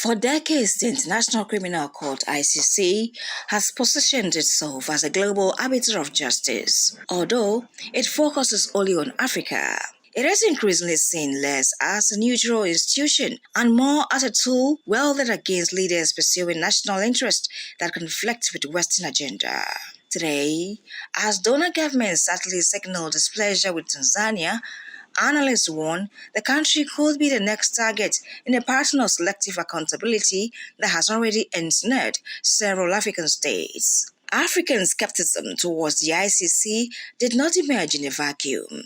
For decades, the International Criminal Court (ICC) has positioned itself as a global arbiter of justice, although it focuses only on Africa. It is increasingly seen less as a neutral institution and more as a tool wielded against leaders pursuing national interests that conflict with Western agenda. Today, as donor governments subtly signal displeasure with Tanzania, analysts warn the country could be the next target in a pattern of selective accountability that has already ensnared several African states. African skepticism towards the ICC did not emerge in a vacuum.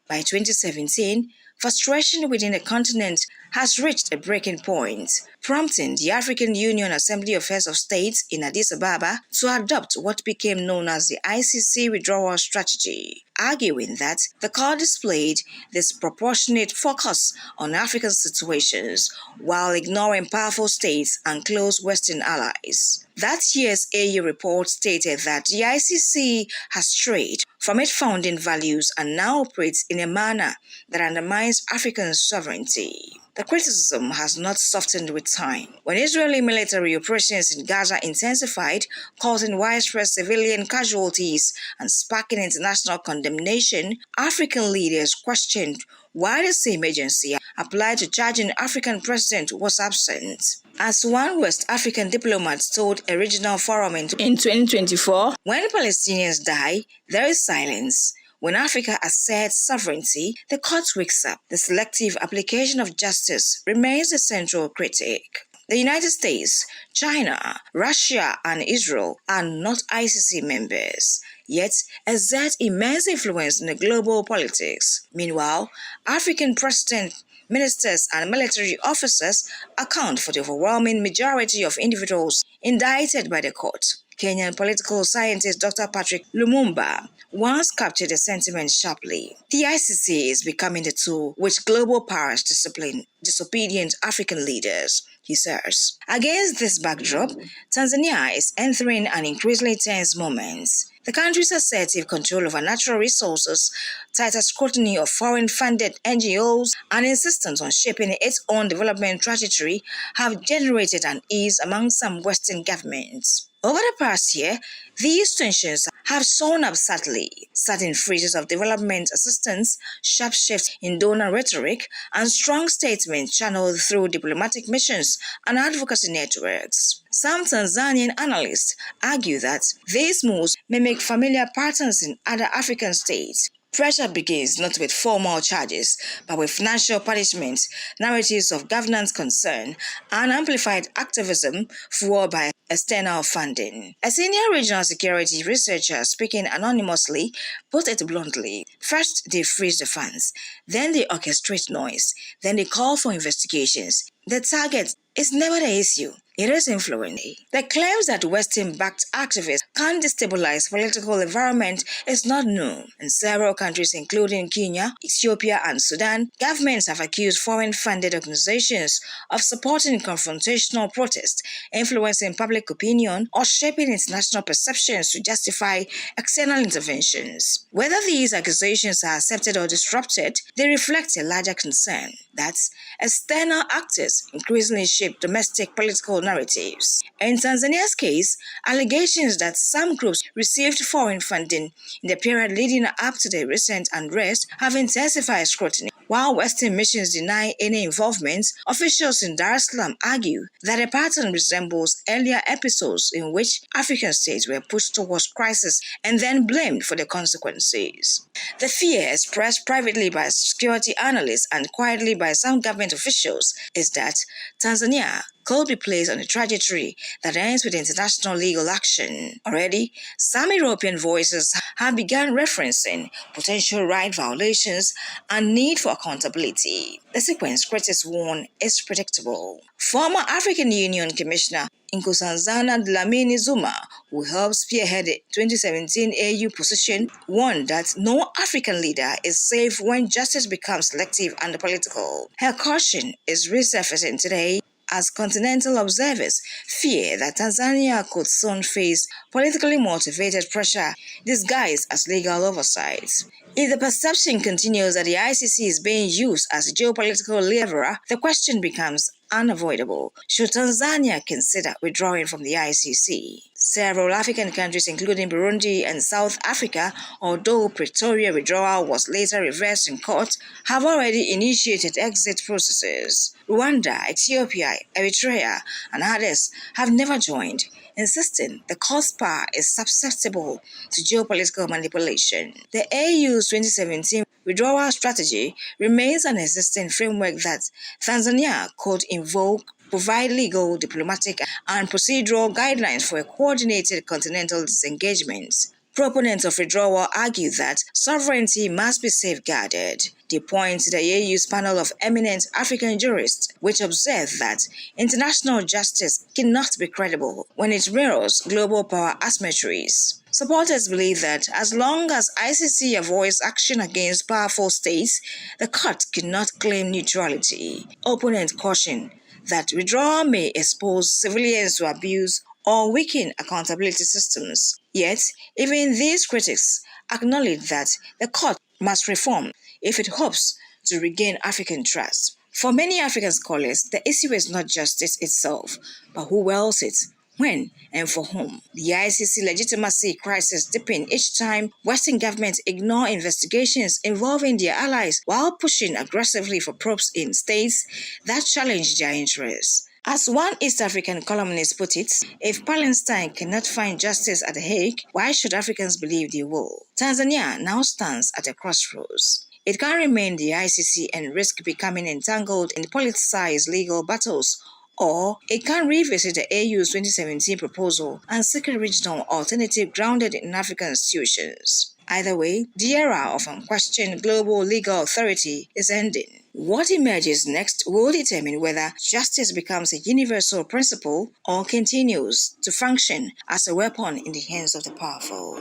By 2017, frustration within the continent has reached a breaking point, prompting the African Union Assembly of Heads of States in Addis Ababa to adopt what became known as the ICC withdrawal strategy, arguing that the court displayed disproportionate focus on African situations while ignoring powerful states and close Western allies. That year's AU report stated that the ICC has strayed from its founding values and now operates in a manner that undermines African sovereignty. The criticism has not softened with time. When Israeli military operations in Gaza intensified, causing widespread civilian casualties and sparking international condemnation, African leaders questioned why the same agency applied to charging African president was absent. As one West African diplomat told a regional forum in 2024, when Palestinians die, there is silence. When Africa asserts sovereignty, the court wakes up. The selective application of justice remains the central critic. The United States, China, Russia, and Israel are not ICC members, yet exert immense influence in the global politics. Meanwhile, African presidents, ministers, and military officers account for the overwhelming majority of individuals indicted by the court. Kenyan political scientist Dr. Patrick Lumumba once captured the sentiment sharply. The ICC is becoming the tool which global powers discipline disobedient African leaders, he says. Against this backdrop, Tanzania is entering an increasingly tense moment. The country's assertive control over natural resources, tighter scrutiny of foreign-funded NGOs, and insistence on shaping its own development trajectory have generated unease among some Western governments. Over the past year, these tensions have shown up subtly. Sudden freezes of development assistance, sharp shifts in donor rhetoric, and strong statements channeled through diplomatic missions and advocacy networks. Some Tanzanian analysts argue that these moves mimic familiar patterns in other African states. Pressure begins not with formal charges, but with financial punishment, narratives of governance concern, and amplified activism fueled by external funding. A senior regional security researcher speaking anonymously put it bluntly: first they freeze the funds, then they orchestrate noise, then they call for investigations. The target is never the issue. It is influence. The claims that Western-backed activists can destabilize political environment is not new. In several countries, including Kenya, Ethiopia, and Sudan, governments have accused foreign-funded organizations of supporting confrontational protests, influencing public opinion, or shaping international perceptions to justify external interventions. Whether these accusations are accepted or disrupted, they reflect a larger concern that external actors increasingly shape domestic political narratives. In Tanzania's case, allegations that some groups received foreign funding in the period leading up to the recent unrest have intensified scrutiny. While Western missions deny any involvement, officials in Dar es Salaam argue that the pattern resembles earlier episodes in which African states were pushed towards crisis and then blamed for the consequences. The fear expressed privately by security analysts and quietly by some government officials is that Tanzania could be placed on a trajectory that ends with international legal action. Already, some European voices have begun referencing potential right violations and need for accountability. The sequence, critics warn, is predictable. Former African Union Commissioner Nkosazana Dlamini Zuma, who helped spearhead the 2017 AU position, warned that no African leader is safe when justice becomes selective and political. Her caution is resurfacing today as continental observers fear that Tanzania could soon face politically motivated pressure disguised as legal oversight. If the perception continues that the ICC is being used as a geopolitical leveler, the question becomes unavoidable. Should Tanzania consider withdrawing from the ICC? Several African countries, including Burundi and South Africa, although Pretoria withdrawal was later reversed in court, have already initiated exit processes. Rwanda, Ethiopia, Eritrea, and others have never joined, insisting the court's power is susceptible to geopolitical manipulation. The AU's 2017 withdrawal strategy remains an existing framework that Tanzania could invoke, provide legal, diplomatic, and procedural guidelines for a coordinated continental disengagement. Proponents of withdrawal argue that sovereignty must be safeguarded. They point to the AU's panel of eminent African jurists, which observe that international justice cannot be credible when it mirrors global power asymmetries. Supporters believe that as long as ICC avoids action against powerful states, the court cannot claim neutrality. Opponents caution that withdrawal may expose civilians to abuse or weaken accountability systems. Yet, even these critics acknowledge that the court must reform if it hopes to regain African trust. For many African scholars, the issue is not justice itself, but who wields it, when, and for whom. The ICC legitimacy crisis deepens each time Western governments ignore investigations involving their allies while pushing aggressively for probes in states that challenge their interests. As one East African columnist put it, if Palestine cannot find justice at The Hague, why should Africans believe they will? Tanzania now stands at a crossroads. It can remain the ICC and risk becoming entangled in politicized legal battles, or it can revisit the AU's 2017 proposal and seek a regional alternative grounded in African institutions. Either way, the era of unquestioned global legal authority is ending. What emerges next will determine whether justice becomes a universal principle or continues to function as a weapon in the hands of the powerful.